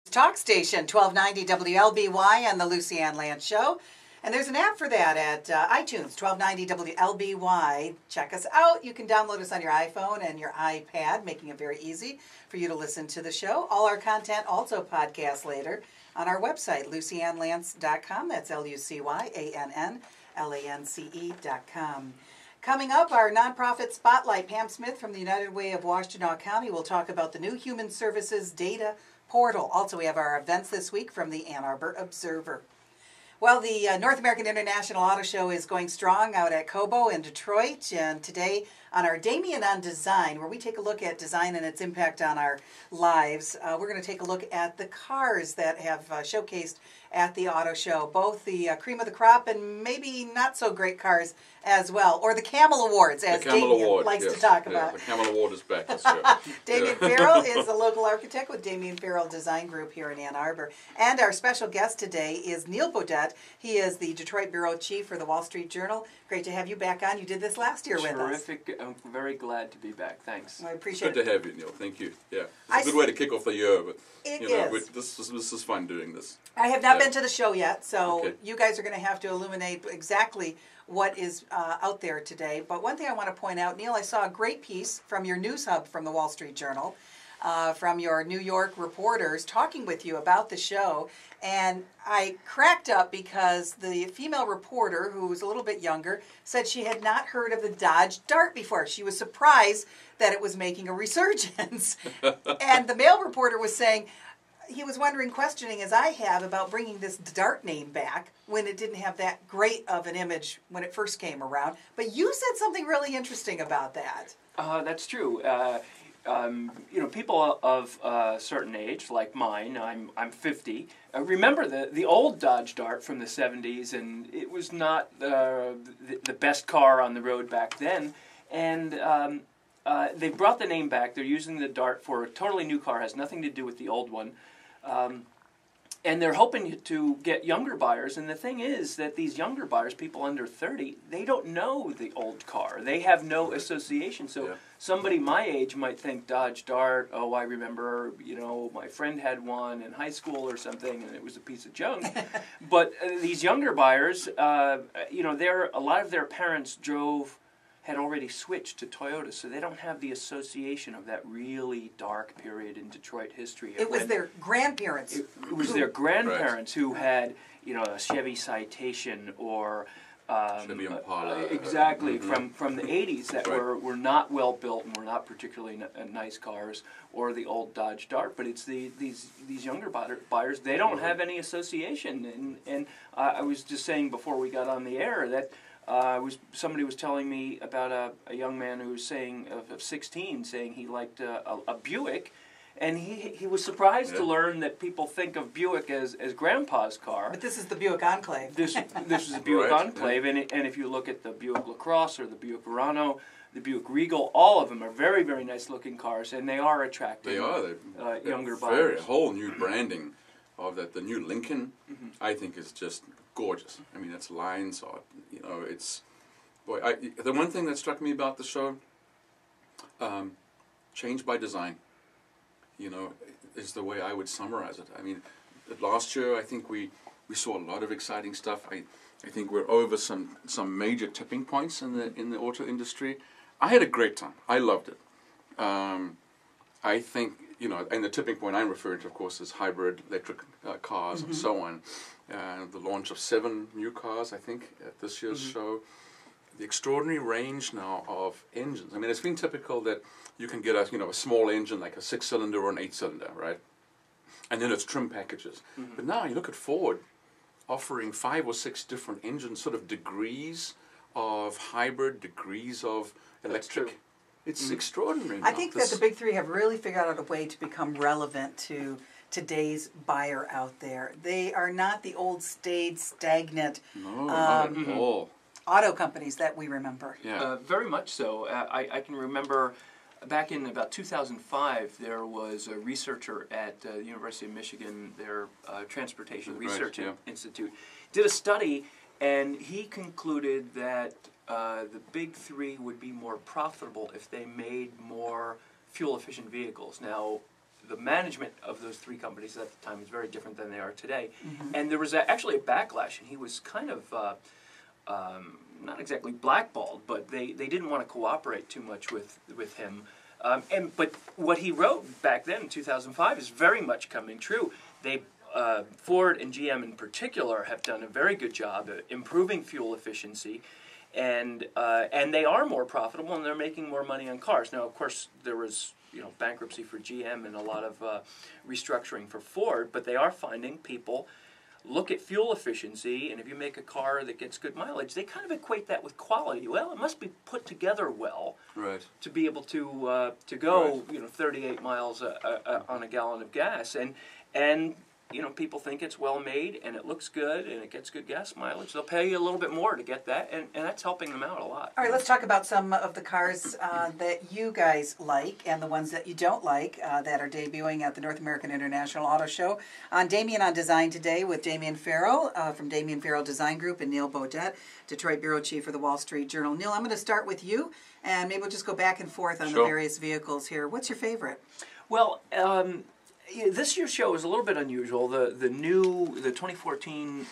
Talk station, 1290 WLBY and the Lucy Ann Lance Show. And there's an app for that at iTunes, 1290 WLBY. Check us out. You can download us on your iPhone and your iPad, making it very easy for you to listen to the show. All our content also podcast later on our website, lucyannlance.com. That's LucyAnnLance.com. Coming up, our nonprofit spotlight, Pam Smith from the United Way of Washtenaw County will talk about the new Human Services Data Portal. Also, we have our events this week from the Ann Arbor Observer. Well, the North American International Auto Show is going strong out at Cobo in Detroit, and today on our Damian on Design, where we take a look at design and its impact on our lives, we're going to take a look at the cars that have showcased at the auto show, both the cream of the crop and maybe not so great cars as well, or the Camel Awards, as Damian likes to talk about. The Camel Award is back this year. Damian Farrell is a local architect with Damian Farrell Design Group here in Ann Arbor. And our special guest today is Neal Boudette. He is the Detroit Bureau Chief for the Wall Street Journal. Great to have you back on. You did this last year with us. Terrific. I'm very glad to be back. Thanks. I appreciate it. Good to have you, Neal. Thank you. Yeah, it's a good way to kick off the year. But It this is fun doing this. I have not been to the show yet, so you guys are going to have to illuminate exactly what is out there today. But one thing I want to point out, Neal, I saw a great piece from your news hub from the Wall Street Journal, from your New York reporters talking with you about the show. And I cracked up because the female reporter, who was a little bit younger, said she had not heard of the Dodge Dart before. She was surprised that it was making a resurgence. And the male reporter was saying, he was wondering, questioning as I have, about bringing this Dart name back when it didn't have that great of an image when it first came around. But you said something really interesting about that. That's true. People of a certain age, like mine, I'm 50, remember the old Dodge Dart from the 70s, and it was not the best car on the road back then. And they brought the name back. They're using the Dart for a totally new car, has nothing to do with the old one. And they're hoping to get younger buyers, and the thing is that these younger buyers, people under 30, they don't know the old car. They have no association. So somebody my age might think Dodge Dart, oh, I remember, my friend had one in high school or something, and it was a piece of junk. But these younger buyers, a lot of their parents had already switched to Toyota, so they don't have the association of that really dark period in Detroit history. It was their grandparents. It was their grandparents who had, a Chevy Citation or Chevy Impala. Exactly, from the 80s that were not well built and were not particularly nice cars, or the old Dodge Dart. But it's these younger buyers, they don't have any association. And I was just saying before we got on the air that somebody was telling me about a young man who was saying of 16, saying he liked a Buick, and he was surprised to learn that people think of Buick as Grandpa's car. But this is the Buick Enclave. This is the Buick Enclave, and if you look at the Buick LaCrosse or the Buick Verano, the Buick Regal, all of them are very, very nice looking cars, and they are attractive. They are. Younger Very buyers. whole new branding of that. The new Lincoln, I think, is just gorgeous. I mean, its lines are, it's, boy, the one thing that struck me about the show, change by design, is the way I would summarize it. I mean, last year, I think we saw a lot of exciting stuff. I think we're over some major tipping points in the auto industry. I had a great time. I loved it. I think, and the tipping point I'm referring to, of course, is hybrid electric cars and so on. The launch of 7 new cars, I think, at this year's show. The extraordinary range now of engines. I mean, it's been typical that you can get a small engine like a 6-cylinder or an 8-cylinder, right? And then it's trim packages. But now you look at Ford offering 5 or 6 different engines, sort of degrees of hybrid, degrees of electric. It's extraordinary. I think that the big three have really figured out a way to become relevant to today's buyer out there. They are not the old, stagnant not at all. Auto companies that we remember. Yeah. Very much so. I can remember back in about 2005, there was a researcher at the University of Michigan, their Transportation Research Institute, did a study, and he concluded that the big three would be more profitable if they made more fuel-efficient vehicles. Now, the management of those three companies at the time was very different than they are today. And there was actually a backlash, and he was kind of not exactly blackballed, but they didn't want to cooperate too much with him. But what he wrote back then in 2005 is very much coming true. Ford and GM in particular have done a very good job at improving fuel efficiency, and they are more profitable, and they're making more money on cars. Now, of course, there was bankruptcy for GM and a lot of restructuring for Ford, but they are finding people look at fuel efficiency, and if you make a car that gets good mileage, they kind of equate that with quality. Well, it must be put together well to be able to go 38 miles on a gallon of gas, and people think it's well made and it looks good and it gets good gas mileage. They'll pay you a little bit more to get that, and that's helping them out a lot. All right, let's talk about some of the cars that you guys like and the ones that you don't like that are debuting at the North American International Auto Show. On Damian on Design today with Damian Farrell from Damian Farrell Design Group and Neal Boudette, Detroit Bureau Chief for the Wall Street Journal. Neal, I'm going to start with you, and maybe we'll just go back and forth on the various vehicles here. What's your favorite? Well, this year's show is a little bit unusual. The 2014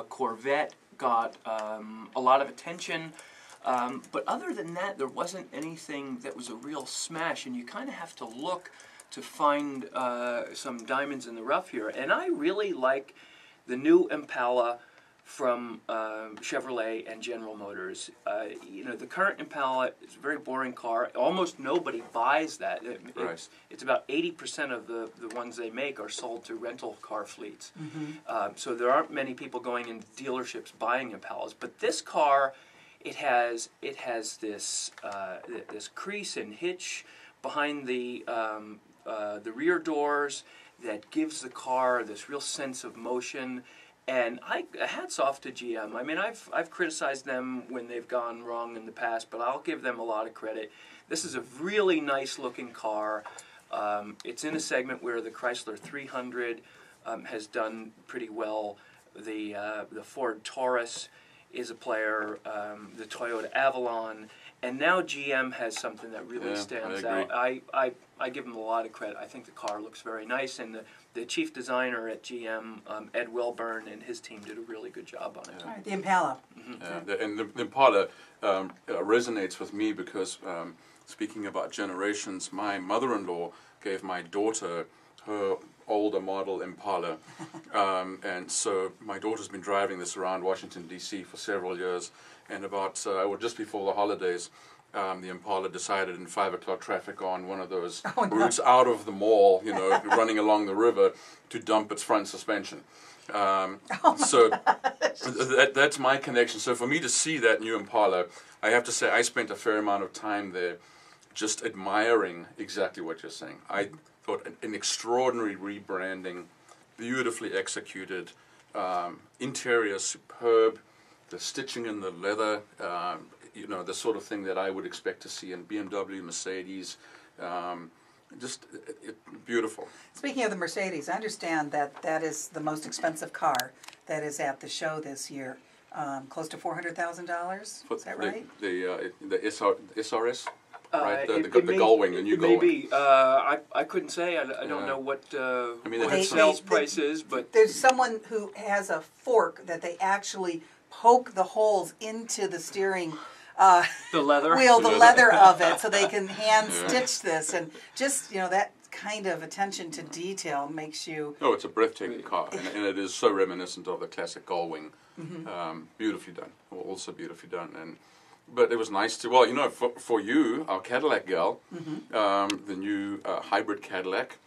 Corvette got a lot of attention, but other than that, there wasn't anything that was a real smash, and you kind of have to look to find some diamonds in the rough here. And I really like the new Impala from Chevrolet and General Motors. The current Impala is a very boring car. Almost nobody buys that. It's about 80% of the ones they make are sold to rental car fleets. So there aren't many people going into dealerships buying Impalas. But this car, it has this this crease and hitch behind the rear doors that gives the car this real sense of motion. And hats off to GM. I mean, I've criticized them when they've gone wrong in the past, but I'll give them a lot of credit. This is a really nice looking car. It's in a segment where the Chrysler 300 has done pretty well. The Ford Taurus is a player. The Toyota Avalon. And now GM has something that really stands out. I give them a lot of credit. I think the car looks very nice, and the chief designer at GM, Ed Wilburn, and his team did a really good job on it. All right, the Impala. And the Impala resonates with me because, speaking about generations, my mother-in-law gave my daughter her older model Impala, and so my daughter's been driving this around Washington, D.C. for several years, and about just before the holidays, the Impala decided in 5 o'clock traffic on one of those routes out of the mall, running along the river, to dump its front suspension. So that's my connection. So for me to see that new Impala, I have to say I spent a fair amount of time there just admiring exactly what you're saying. I thought an extraordinary rebranding, beautifully executed, interior superb, the stitching in the leather, the sort of thing that I would expect to see in BMW, Mercedes, beautiful. Speaking of the Mercedes, I understand that is the most expensive car that is at the show this year, close to $400,000. Is that right? The SRS. Right, the Gullwing, the new Gullwing. Maybe. I couldn't say. I don't know what the sales price is, but there's someone who has a fork that they actually poke the holes into the steering the leather wheel, the leather of it, so they can hand stitch this, and just that kind of attention to detail makes you. Oh, it's a breathtaking car, and it is so reminiscent of the classic Gullwing. Beautifully done, also beautifully done, but it was nice to, for you, our Cadillac gal, the new hybrid Cadillac.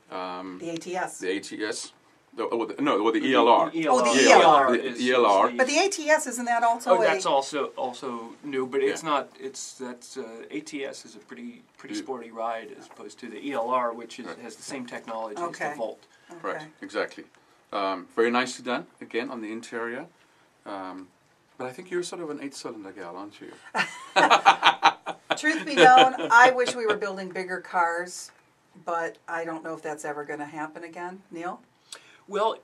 The ATS. The ATS. The ELR. The ELR. The ELR. But the ATS, isn't that also that's also new, but it's not, ATS is a pretty sporty ride as opposed to the ELR, which has the same technology as the Volt. Right, exactly. Very nicely done, again, on the interior. But I think you're sort of an 8-cylinder gal, aren't you? Truth be known, I wish we were building bigger cars, but I don't know if that's ever going to happen again. Neal? Well,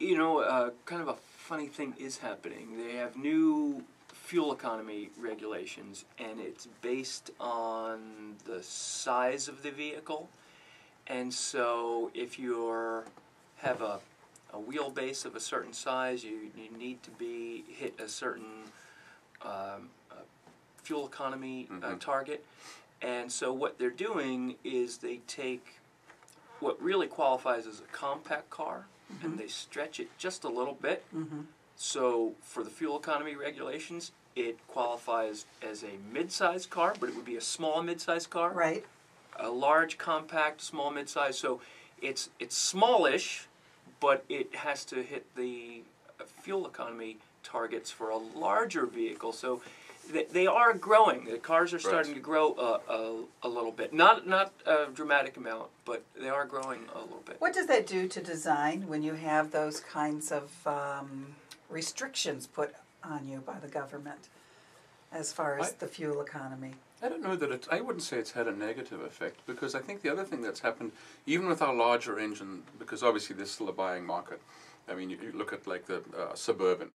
kind of a funny thing is happening. They have new fuel economy regulations, and it's based on the size of the vehicle. And so if you have a wheelbase of a certain size, you need to hit a certain fuel economy target. And so what they're doing is they take what really qualifies as a compact car and they stretch it just a little bit. So for the fuel economy regulations, it qualifies as a mid-size car, but it would be a small mid-size car. Right. A large, compact, small, mid-size. So it's smallish, but it has to hit the fuel economy targets for a larger vehicle. So they are growing. The cars are starting to grow a little bit. Not a dramatic amount, but they are growing a little bit. What does that do to design when you have those kinds of restrictions put on you by the government as far as the fuel economy? I don't know that I wouldn't say it's had a negative effect, because I think the other thing that's happened, even with our larger engine, because obviously there's still a buying market. I mean, you look at like the Suburban.